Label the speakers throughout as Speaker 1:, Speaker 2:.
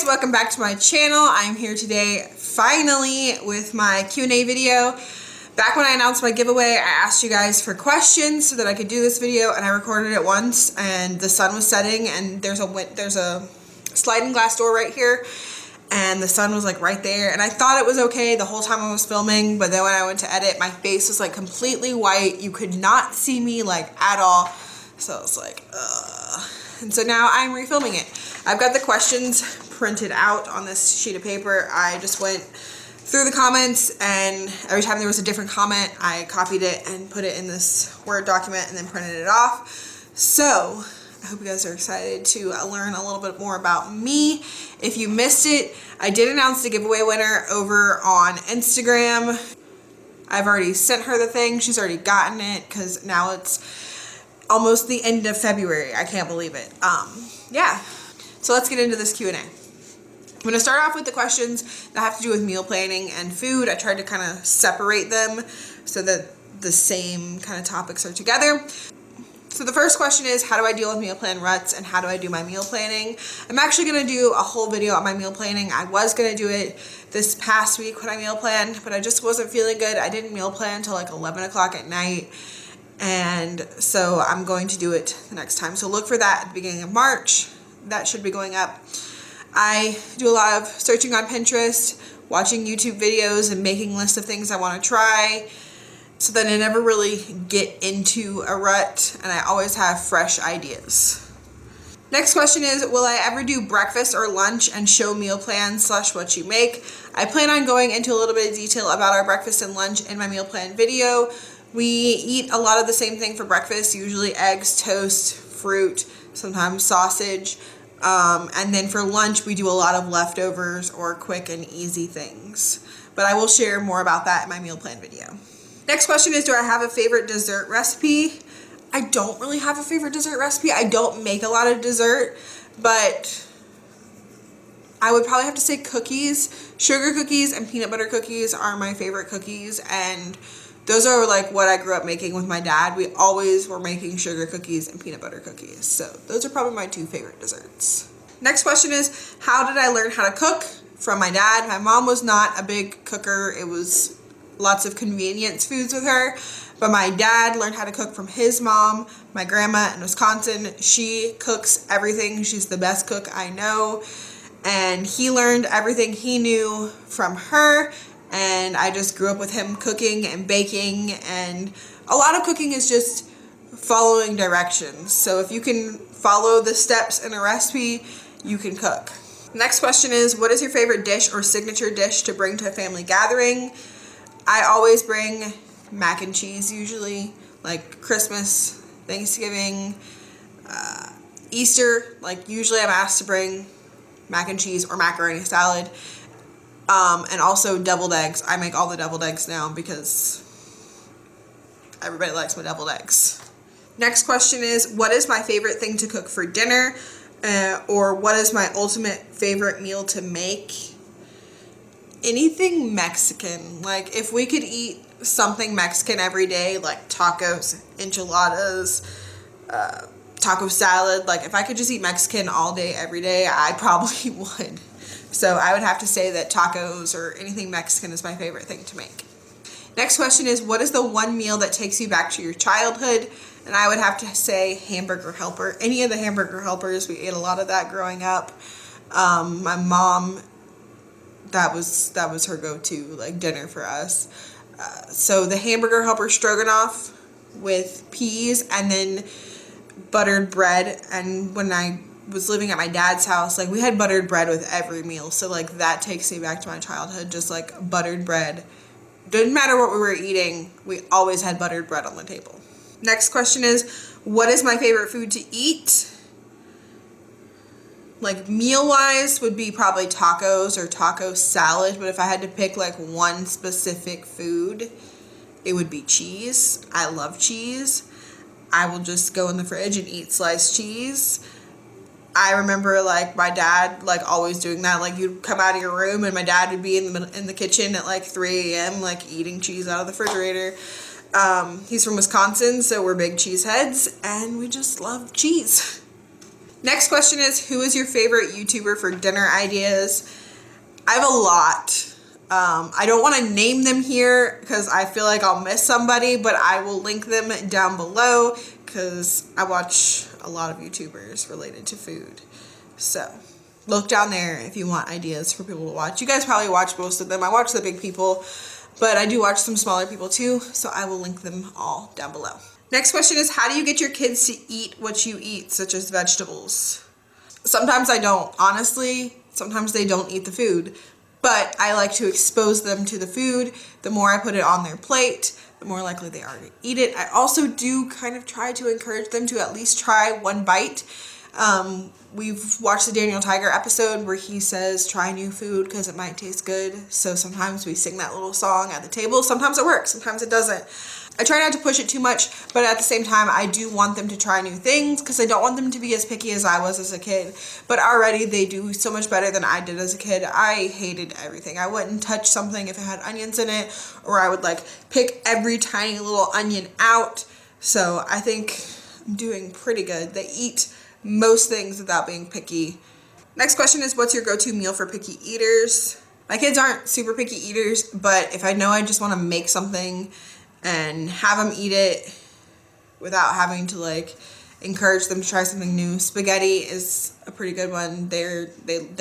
Speaker 1: guys, welcome back to my channel. I'm here today finally with my Q&A video. Back when I announced my giveaway, I asked you guys for questions so that I could do this video, and I recorded it once and the sun was setting and there's a sliding glass door right here and the sun was like right there, and I thought it was okay the whole time I was filming, but then when I went to edit, my face was like completely white. You could not see me like at all. So I was like, ugh. And so now I'm refilming it. I've got the questions printed out on this sheet of paper. I just went through the comments, and every time there was a different comment, I copied it and put it in this Word document and then printed it off. So I hope you guys are excited to learn a little bit more about me. If you missed it, I did announce the giveaway winner over on Instagram. I've already sent her the thing. She's already gotten it because now it's almost the end of February. I can't believe it. Yeah. So let's get into this Q&A. I'm going to start off with the questions that have to do with meal planning and food. I tried to kind of separate them so that the same kind of topics are together. So the first question is, how do I deal with meal plan ruts and how do I do my meal planning? I'm actually going to do a whole video on my meal planning. I was going to do it this past week when I meal planned, but I just wasn't feeling good. I didn't meal plan until like 11 o'clock at night. And so I'm going to do it the next time. So look for that at the beginning of March. That should be going up. I do a lot of searching on Pinterest, watching YouTube videos, and making lists of things I want to try, so that I never really get into a rut and I always have fresh ideas. Next question is, will I ever do breakfast or lunch and show meal plans / what you make? I plan on going into a little bit of detail about our breakfast and lunch in my meal plan video. We eat a lot of the same thing for breakfast, usually eggs, toast, fruit, sometimes sausage. And then for lunch, we do a lot of leftovers or quick and easy things. But I will share more about that in my meal plan video. Next question is, do I have a favorite dessert recipe? I don't really have a favorite dessert recipe. I don't make a lot of dessert, but I would probably have to say cookies. Sugar cookies and peanut butter cookies are my favorite cookies, and those are like what I grew up making with my dad. We always were making sugar cookies and peanut butter cookies. So those are probably my two favorite desserts. Next question is, how did I learn how to cook? From my dad. My mom was not a big cooker. It was lots of convenience foods with her. But my dad learned how to cook from his mom, my grandma in Wisconsin. She cooks everything. She's the best cook I know. And he learned everything he knew from her. And I just grew up with him cooking and baking, and a lot of cooking is just following directions. So if you can follow the steps in a recipe, you can cook. Next question is, what is your favorite dish or signature dish to bring to a family gathering? I always bring mac and cheese, usually, like Christmas, Thanksgiving, Easter. Like usually I'm asked to bring mac and cheese or macaroni salad. And also deviled eggs. I make all the deviled eggs now because everybody likes my deviled eggs. Next question is, what is my favorite thing to cook for dinner? Or what is my ultimate favorite meal to make? Anything Mexican. Like if we could eat something Mexican every day, like tacos, enchiladas, taco salad. Like if I could just eat Mexican all day, every day, I probably would. So I would have to say that tacos or anything Mexican is my favorite thing to make. Next question is, what is the one meal that takes you back to your childhood? And I would have to say Hamburger Helper. Any of the Hamburger Helpers, we ate a lot of that growing up. My mom, that was her go-to like dinner for us. So the Hamburger Helper stroganoff with peas and then buttered bread. And when I was living at my dad's house, like we had buttered bread with every meal, so like that takes me back to my childhood. Just like buttered bread, didn't matter what we were eating, we always had buttered bread on the table. Next question is, what is my favorite food to eat? Like meal wise would be probably tacos or taco salad, but if I had to pick like one specific food, it would be cheese. I love cheese. I will just go in the fridge and eat sliced cheese. I remember like my dad like always doing that. Like you'd come out of your room and my dad would be in the kitchen at like 3 a.m. like eating cheese out of the refrigerator. He's from Wisconsin, so we're big cheese heads and we just love cheese. Next question is, who is your favorite YouTuber for dinner ideas? I have a lot. I don't want to name them here because I feel like I'll miss somebody, but I will link them down below because I watch a lot of YouTubers related to food. So look down there if you want ideas for people to watch. You guys probably watch most of them. I watch the big people, but I do watch some smaller people too, so I will link them all down below. Next question is, how do you get your kids to eat what you eat, such as vegetables? Sometimes I don't. Honestly, sometimes they don't eat the food. But I like to expose them to the food. The more I put it on their plate, the more likely they are to eat it. I also do kind of try to encourage them to at least try one bite. We've watched the Daniel Tiger episode where he says, try new food because it might taste good. So sometimes we sing that little song at the table. Sometimes it works, sometimes it doesn't. I try not to push it too much, but at the same time, I do want them to try new things because I don't want them to be as picky as I was as a kid. But already they do so much better than I did as a kid. I hated everything. I wouldn't touch something if it had onions in it, or I would like pick every tiny little onion out. So I think I'm doing pretty good. They eat most things without being picky. Next question is, what's your go-to meal for picky eaters? My kids aren't super picky eaters, but if I know I just want to make something and have them eat it without having to like encourage them to try something new, spaghetti is a pretty good one. They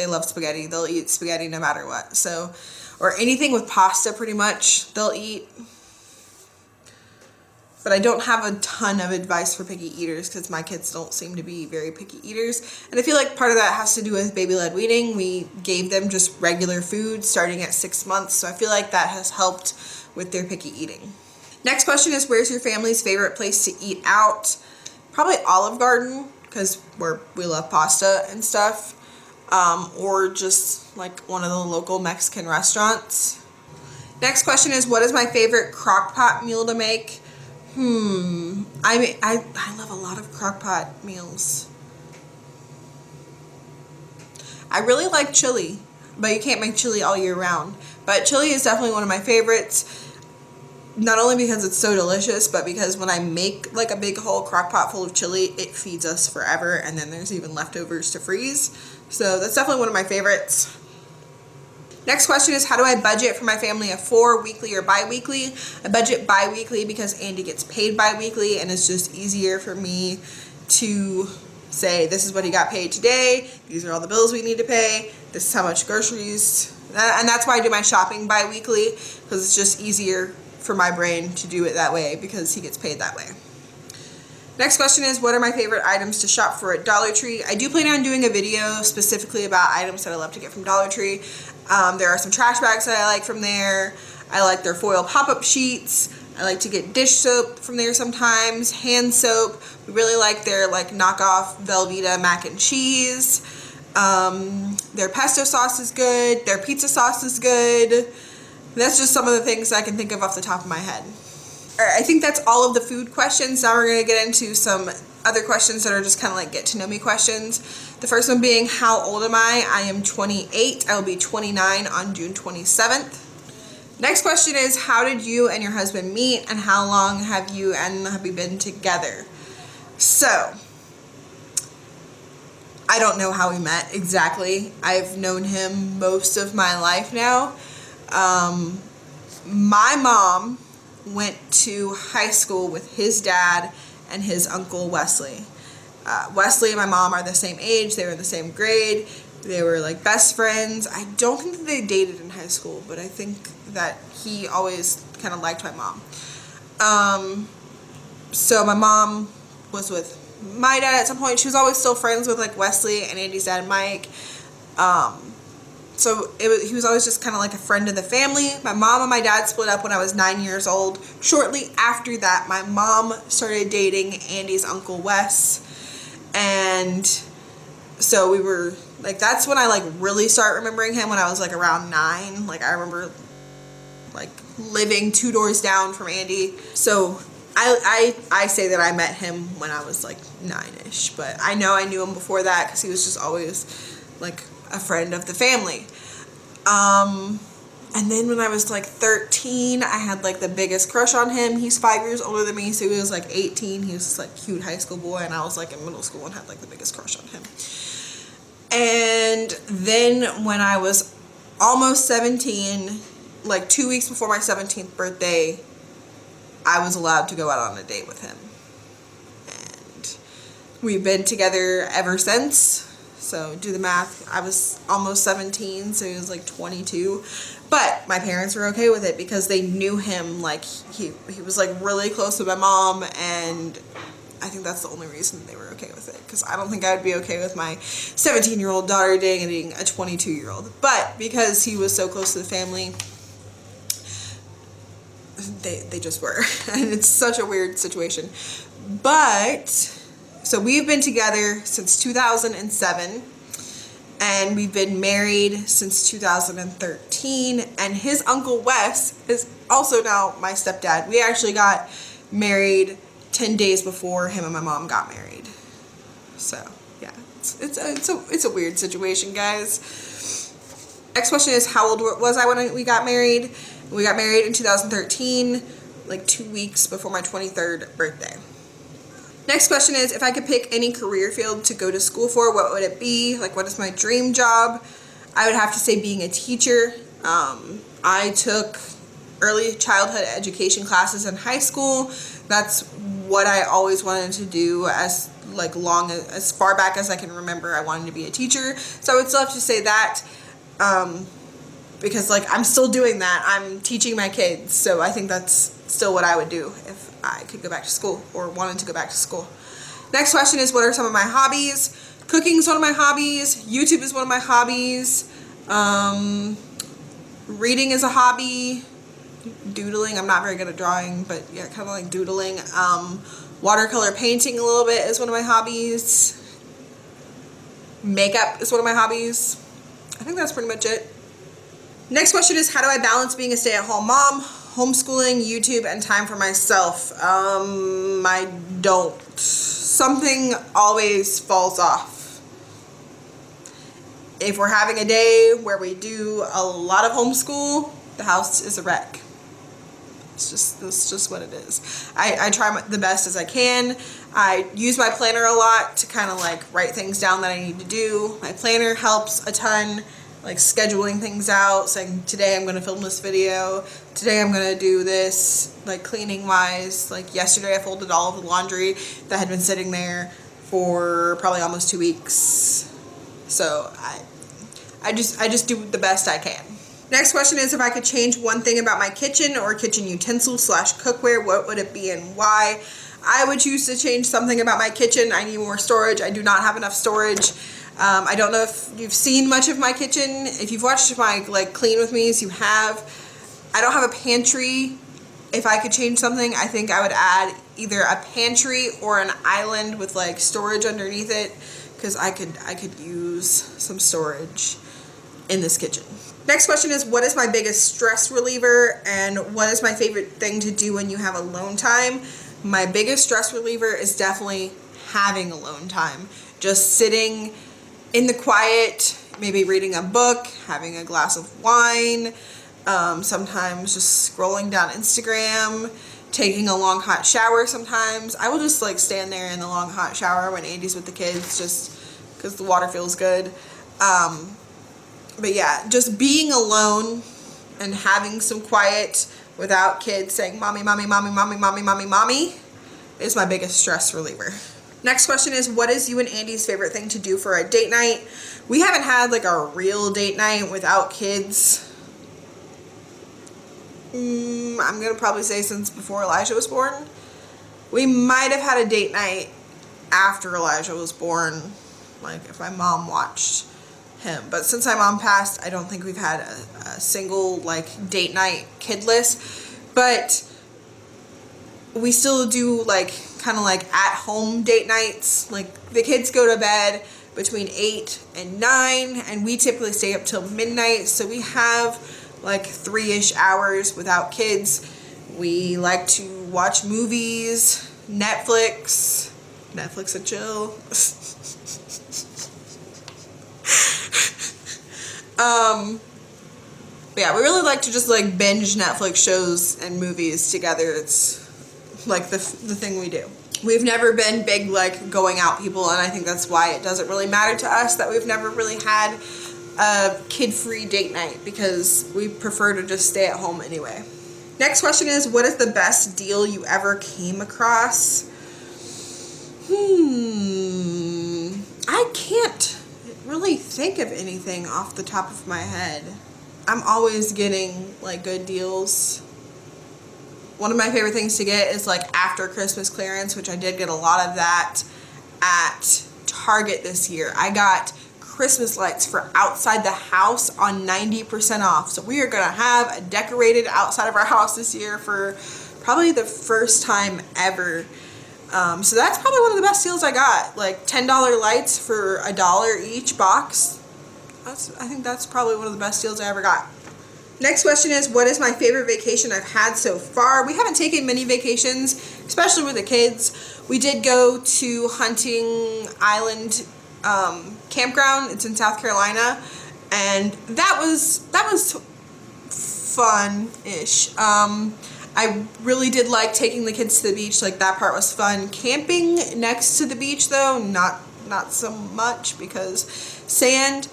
Speaker 1: love spaghetti. They'll eat spaghetti no matter what. So, or anything with pasta pretty much they'll eat. But I don't have a ton of advice for picky eaters because my kids don't seem to be very picky eaters. And I feel like part of that has to do with baby-led weaning. We gave them just regular food starting at 6 months. So I feel like that has helped with their picky eating. Next question is, where's your family's favorite place to eat out? Probably Olive Garden because we love pasta and stuff. Or just like one of the local Mexican restaurants. Next question is, what is my favorite crock pot meal to make? I love a lot of crock pot meals. I really like chili, but you can't make chili all year round. But chili is definitely one of my favorites. Not only because it's so delicious, but because when I make like a big whole crock pot full of chili, it feeds us forever, and then there's even leftovers to freeze. So that's definitely one of my favorites. Next question is, how do I budget for my family of 4, weekly or bi-weekly? I budget bi-weekly because Andy gets paid bi-weekly, and it's just easier for me to say, this is what he got paid today, these are all the bills we need to pay, this is how much groceries, and that's why I do my shopping bi-weekly, because it's just easier for my brain to do it that way because he gets paid that way. Next question is, what are my favorite items to shop for at Dollar Tree? I do plan on doing a video specifically about items that I love to get from Dollar Tree. There are some trash bags that I like from there. I like their foil pop-up sheets. I like to get dish soap from there sometimes, hand soap. We really like their like knockoff Velveeta mac and cheese. Their pesto sauce is good. Their pizza sauce is good. That's just some of the things I can think of off the top of my head. Alright, I think that's all of the food questions. Now we're going to get into some other questions that are just kind of like get to know me questions. The first one being, how old am I? I am 28. I will be 29 on June 27th. Next question is, how did you and your husband meet, and how long have you been together? So, I don't know how we met exactly. I've known him most of my life now. My mom went to high school with his dad and his uncle Wesley. Wesley and my mom are the same age. They were in the same grade. They were like best friends. I don't think that they dated in high school, but I think that he always kind of liked my mom. So my mom was with my dad at some point. She was always still friends with like Wesley and Andy's dad, Mike. So he was always just kind of like a friend of the family. My mom and my dad split up when I was 9 years old. Shortly after that, my mom started dating Andy's uncle Wes. And so we were like, that's when I like really start remembering him, when I was like around 9. Like I remember like living 2 doors down from Andy. So I say that I met him when I was like 9-ish, but I know I knew him before that because he was just always like a friend of the family. And then when I was like 13, I had like the biggest crush on him. He's 5 years older than me, so he was like 18. He was this like cute high school boy, and I was like in middle school and had like the biggest crush on him. And then when I was almost 17, like 2 weeks before my 17th birthday, I was allowed to go out on a date with him. And we've been together ever since. So do the math. I was almost 17, so he was like 22. But my parents were okay with it because they knew him. Like he was like really close with my mom, and I think that's the only reason they were okay with it. Because I don't think I would be okay with my 17-year-old daughter dating a 22-year-old. But because he was so close to the family, they just were. And it's such a weird situation. But so we've been together since 2007, and we've been married since 2013, and his uncle Wes is also now my stepdad. We actually got married 10 days before him and my mom got married. So yeah, it's a weird situation, guys. Next question is, how old was I when we got married? We got married in 2013, like 2 weeks before my 23rd birthday. Next question is, if I could pick any career field to go to school for, what would it be? Like, what is my dream job? I would have to say being a teacher. I took early childhood education classes in high school. That's what I always wanted to do as far back as I can remember. I wanted to be a teacher. So I would still have to say that, because like I'm still doing that. I'm teaching my kids. So I think that's still what I would do if I could go back to school or wanted to go back to school. Next question is, what are some of my hobbies? Cooking is one of my hobbies. YouTube is one of my hobbies. Reading is a hobby. Doodling, I'm not very good at drawing, but yeah, kind of like doodling. Watercolor painting a little bit is one of my hobbies. Makeup is one of my hobbies. I think that's pretty much it. Next question is, how do I balance being a stay-at-home mom, homeschooling, YouTube, and time for myself? I don't. Something always falls off. If we're having a day where we do a lot of homeschool, the house is a wreck. That's just what it is. I try the best as I can. I use my planner a lot to kind of like write things down that I need to do. My planner helps a ton, like scheduling things out, saying today I'm going to film this video, today I'm going to do this, like cleaning wise. Like yesterday I folded all of the laundry that had been sitting there for probably almost 2 weeks. So I just do the best I can. Next question is, if I could change one thing about my kitchen or kitchen utensils / cookware, what would it be and why? I would choose to change something about my kitchen. I need more storage. I do not have enough storage. I don't know if you've seen much of my kitchen. If you've watched my like clean with me's, you have. I don't have a pantry. If I could change something, I think I would add either a pantry or an island with like storage underneath it, because I could use some storage in this kitchen. Next question is, what is my biggest stress reliever and what is my favorite thing to do when you have alone time? My biggest stress reliever is definitely having alone time. Just sitting in the quiet, maybe reading a book, having a glass of wine, sometimes just scrolling down Instagram, taking a long hot shower sometimes. I will just like stand there in the long hot shower when Andy's with the kids just because the water feels good. But yeah, just being alone and having some quiet without kids saying mommy, mommy, mommy, mommy, mommy, mommy, mommy is my biggest stress reliever. Next question is, what is you and Andy's favorite thing to do for a date night? We haven't had like a real date night without kids. I'm going to probably say since before Elijah was born. We might have had a date night after Elijah was born, like if my mom watched him. But since my mom passed, I don't think we've had a single like date night kidless. But we still do like kind of like at home date nights. Like the kids go to bed between 8 and 9 and we typically stay up till midnight, so we have like 3-ish hours without kids. We like to watch movies, Netflix and chill. But yeah, we really like to just like binge Netflix shows and movies together. It's like the thing we do. We've never been big like going out people, and I think that's why it doesn't really matter to us that we've never really had a kid-free date night, because we prefer to just stay at home anyway. Next question is, what is the best deal you ever came across? I can't really think of anything off the top of my head. I'm always getting like good deals. One of my favorite things to get is like after Christmas clearance, which I did get a lot of that at Target this year. I got Christmas lights for outside the house on 90% off. So we are going to have a decorated outside of our house this year for probably the first time ever. So that's probably one of the best deals I got. Like $10 lights for $1 each box. I think that's probably one of the best deals I ever got. Next question is, what is my favorite vacation I've had so far? We haven't taken many vacations, especially with the kids. We did go to Hunting Island campground. It's in South Carolina, and that was fun-ish. I really did like taking the kids to the beach. Like, that part was fun. Camping next to the beach, though, not so much, because sand.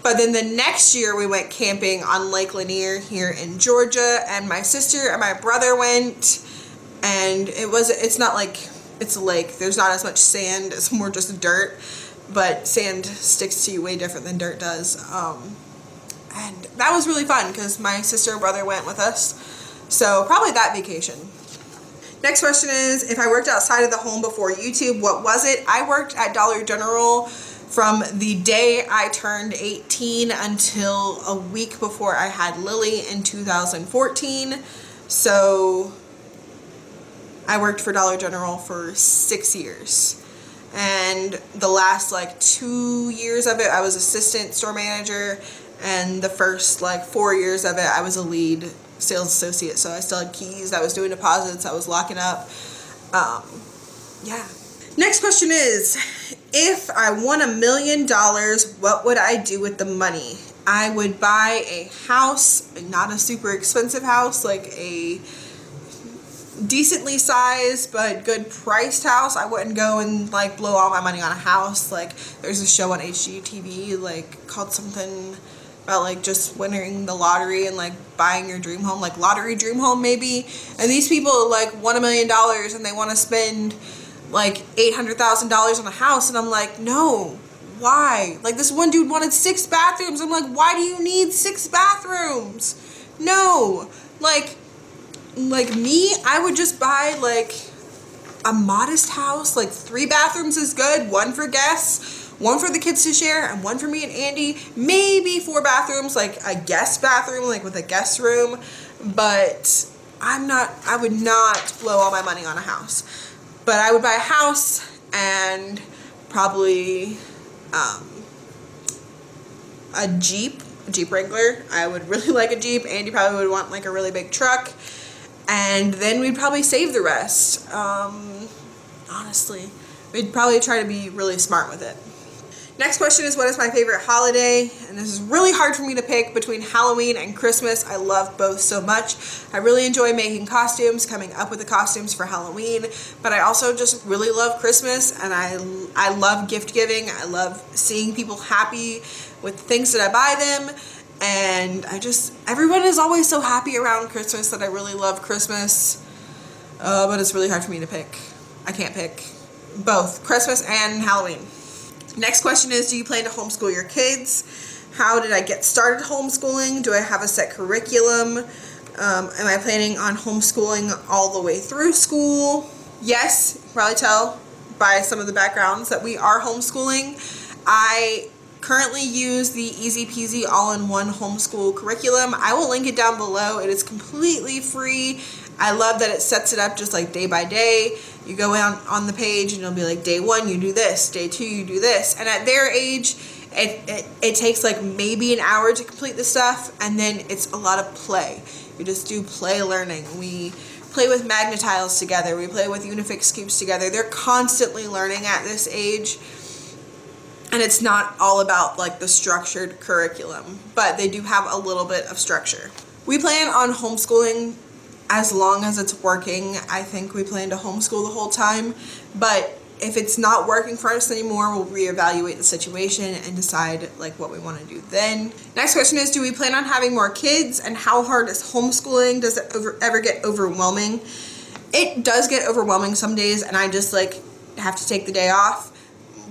Speaker 1: But then the next year we went camping on Lake Lanier here in Georgia, and my sister and my brother went, and it's not like it's a lake. There's not as much sand. It's more just dirt, but sand sticks to you way different than dirt does. And that was really fun because my sister and brother went with us. So probably that vacation. Next question is, if I worked outside of the home before YouTube, what was it? I worked at Dollar General from the day I turned 18 until a week before I had Lilli in 2014. So I worked for Dollar General for 6 years. And the last like 2 years of it, I was assistant store manager. And the first like 4 years of it, I was a lead sales associate. So I still had keys. I was doing deposits. I was locking up. Yeah. Next question is, if I won $1 million, what would I do with the money? I would buy a house, not a super expensive house, like a decently sized but good priced house. I wouldn't go and like blow all my money on a house. Like, there's a show on HGTV like called something about like just winning the lottery and like buying your dream home, like Lottery Dream Home maybe. And these people like won $1 million and they want to spend like $800,000 on a house, and I'm like, no, why? Like, this one dude wanted 6 bathrooms. I'm like, why do you need 6 bathrooms? No, like me, I would just buy like a modest house. Like 3 bathrooms is good. 1 for guests, 1 for the kids to share, and 1 for me and Andy. Maybe 4 bathrooms, like a guest bathroom, like with a guest room. But I would not blow all my money on a house. But I would buy a house and probably a Jeep Wrangler. I would really like a Jeep. Andy probably would want like a really big truck. And then we'd probably save the rest. Honestly, we'd probably try to be really smart with it. Next question is, what is my favorite holiday? And this is really hard for me to pick between Halloween and Christmas. I love both so much. I really enjoy making costumes, coming up with the costumes for Halloween, but I also just really love Christmas, and I love gift giving. I love seeing people happy with things that I buy them, and everyone is always so happy around Christmas that I really love Christmas, but it's really hard for me to pick. I can't pick both Christmas and Halloween. Next question is, do you plan to homeschool your kids? How did I get started homeschooling? Do I have a set curriculum? Am I planning on homeschooling all the way through school? Yes, you can probably tell by some of the backgrounds that we are homeschooling. I currently use the Easy Peasy All-in-One homeschool curriculum. I will link it down below. It is completely free. I love that it sets it up just like day by day. You go on the page and it'll be like, day 1 you do this, day 2 you do this. And at their age, it takes like maybe an hour to complete the stuff, and then it's a lot of play. You just do play learning. We play with magnetiles together. We play with Unifix cubes together. They're constantly learning at this age. And it's not all about like the structured curriculum, but they do have a little bit of structure. We plan on homeschooling as long as it's working. I think we plan to homeschool the whole time, but if it's not working for us anymore, we'll reevaluate the situation and decide like what we want to do then. Next question is, do we plan on having more kids, and how hard is homeschooling? Does it ever get overwhelming? It does get overwhelming some days, and I just like have to take the day off.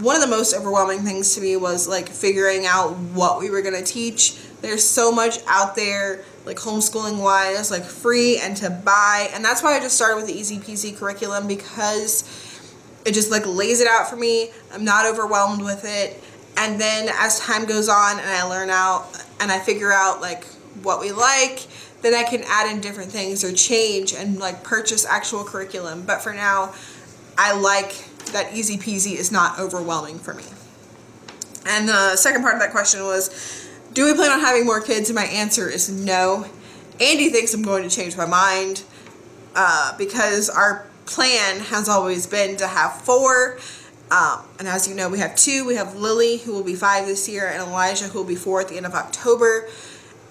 Speaker 1: One of the most overwhelming things to me was like figuring out what we were going to teach. There's so much out there, like homeschooling wise, like free and to buy. And that's why I just started with the easy peasy curriculum, because it just like lays it out for me. I'm not overwhelmed with it. And then as time goes on and I learn out and I figure out like what we like, then I can add in different things or change and like purchase actual curriculum. But for now, I like that easy peasy is not overwhelming for me. And the second part of that question was, do we plan on having more kids? And my answer is no. Andy thinks I'm going to change my mind because our plan has always been to have 4. And as you know, we have 2. We have Lilli, who will be 5 this year, and Elijah, who will be 4 at the end of October.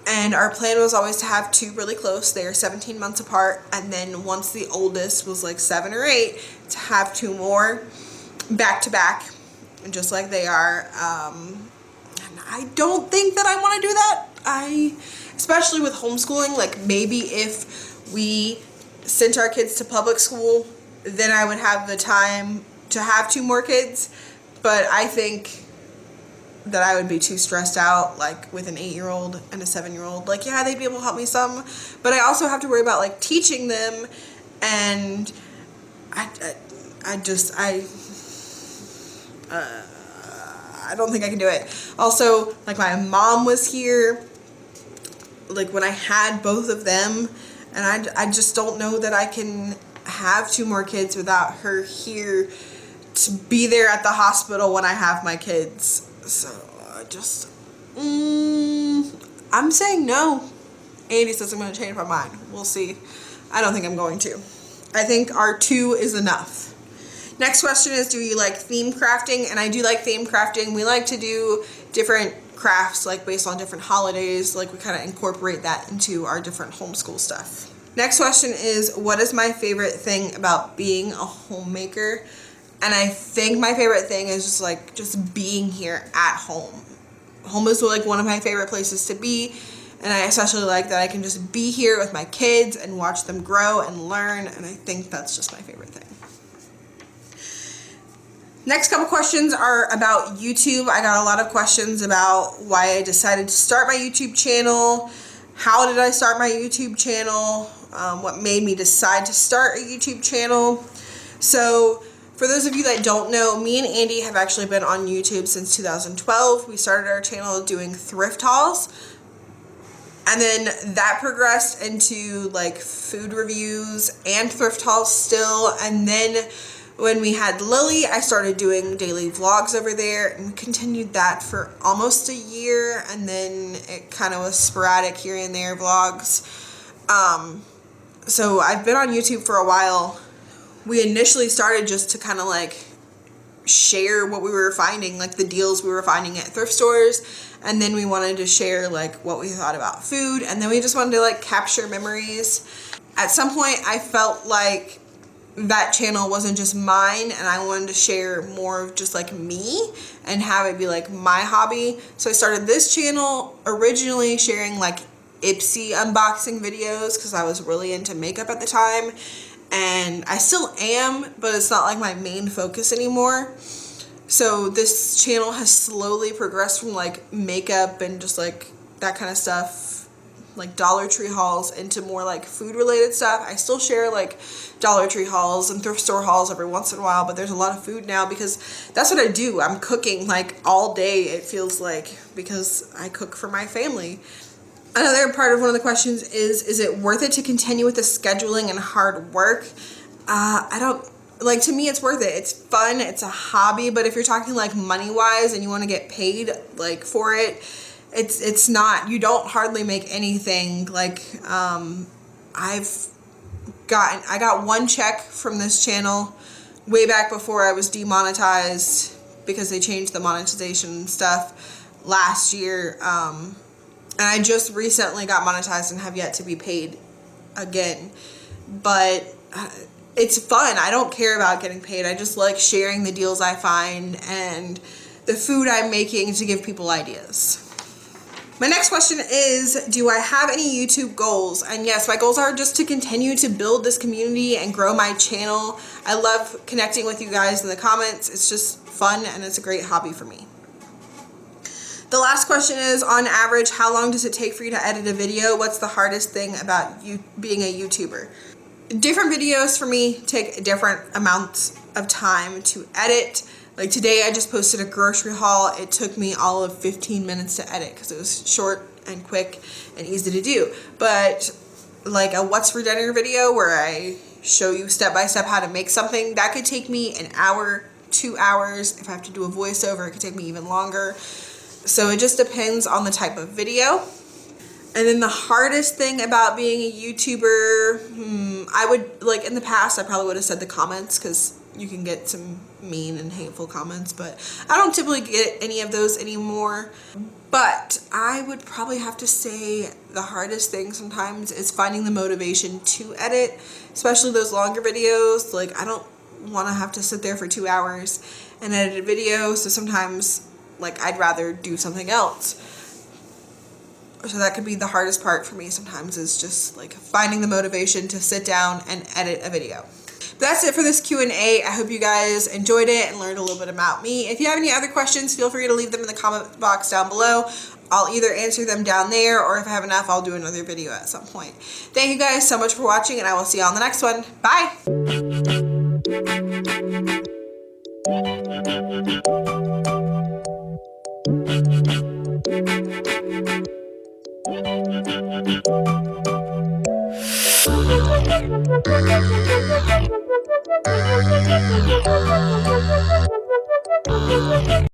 Speaker 1: And our plan was always to have 2 really close. They are 17 months apart. And then once the oldest was like 7 or 8, to have 2 more back to back, just like they are. And I don't think that I want to do that. Especially with homeschooling, like maybe if we sent our kids to public school, then I would have the time to have 2 more kids. But I think that I would be too stressed out, like with an 8-year-old and a 7-year-old. Like, yeah, they'd be able to help me some, but I also have to worry about like teaching them, and I don't think I can do it. Also, like my mom was here, like when I had both of them, and I just don't know that I can have 2 more kids without her here to be there at the hospital when I have my kids. So I'm saying no. Andy says I'm going to change my mind. We'll see. I don't think I'm going to. I think our 2 is enough. Next question is, do you like theme crafting? And I do like theme crafting. We like to do different crafts like based on different holidays. Like we kind of incorporate that into our different homeschool stuff. Next question is, what is my favorite thing about being a homemaker? And I think my favorite thing is just being here at home. Home is like one of my favorite places to be, and I especially like that I can just be here with my kids and watch them grow and learn, and I think that's just my favorite thing. Next couple questions are about YouTube. I got a lot of questions about why I decided to start my YouTube channel. How did I start my YouTube channel? What made me decide to start a YouTube channel? So for those of you that don't know, me and Andy have actually been on YouTube since 2012. We started our channel doing thrift hauls, and then that progressed into like food reviews and thrift hauls still. And then when we had Lilli, I started doing daily vlogs over there, and we continued that for almost a year, and then it kind of was sporadic here and there vlogs. So I've been on YouTube for a while. We initially started just to kind of like share what we were finding, like the deals we were finding at thrift stores, and then we wanted to share like what we thought about food, and then we just wanted to like capture memories. At some point I felt like that channel wasn't just mine, and I wanted to share more of just like me and have it be like my hobby. So I started this channel originally sharing like Ipsy unboxing videos because I was really into makeup at the time, and I still am, but it's not like my main focus anymore. So this channel has slowly progressed from like makeup and just like that kind of stuff, like Dollar Tree hauls, into more like food related stuff. I still share like Dollar Tree hauls and thrift store hauls every once in a while, but there's a lot of food now because that's what I do. I'm cooking like all day, it feels like, because I cook for my family. Another part of one of the questions is it worth it to continue with the scheduling and hard work? To me, it's worth it. It's fun. It's a hobby. But if you're talking like money wise and you want to get paid like for it, it's not. You don't hardly make anything. Like, I got one check from this channel way back before I was demonetized. because they changed the monetization stuff last year. And I just recently got monetized and have yet to be paid again. But it's fun. I don't care about getting paid. I just like sharing the deals I find and the food I'm making to give people ideas. My next question is, do I have any YouTube goals? And yes, my goals are just to continue to build this community and grow my channel. I love connecting with you guys in the comments. It's just fun and it's a great hobby for me. The last question is, on average, how long does it take for you to edit a video? What's the hardest thing about you being a YouTuber? Different videos for me take different amounts of time to edit. Like today I just posted a grocery haul. It took me all of 15 minutes to edit because it was short and quick and easy to do. But like a what's for dinner video where I show you step by step how to make something, that could take me an hour, 2 hours. If I have to do a voiceover, it could take me even longer. So it just depends on the type of video. And then the hardest thing about being a YouTuber, I would, like in the past, I probably would have said the comments, because you can get some mean and hateful comments, but I don't typically get any of those anymore. But I would probably have to say the hardest thing sometimes is finding the motivation to edit, especially those longer videos. Like I don't want to have to sit there for 2 hours and edit a video, so sometimes like I'd rather do something else. So that could be the hardest part for me sometimes, is just like finding the motivation to sit down and edit a video. But that's it for this Q&A. I hope you guys enjoyed it and learned a little bit about me. If you have any other questions, feel free to leave them in the comment box down below. I'll either answer them down there, or if I have enough, I'll do another video at some point. Thank you guys so much for watching, and I will see you on the next one. Bye!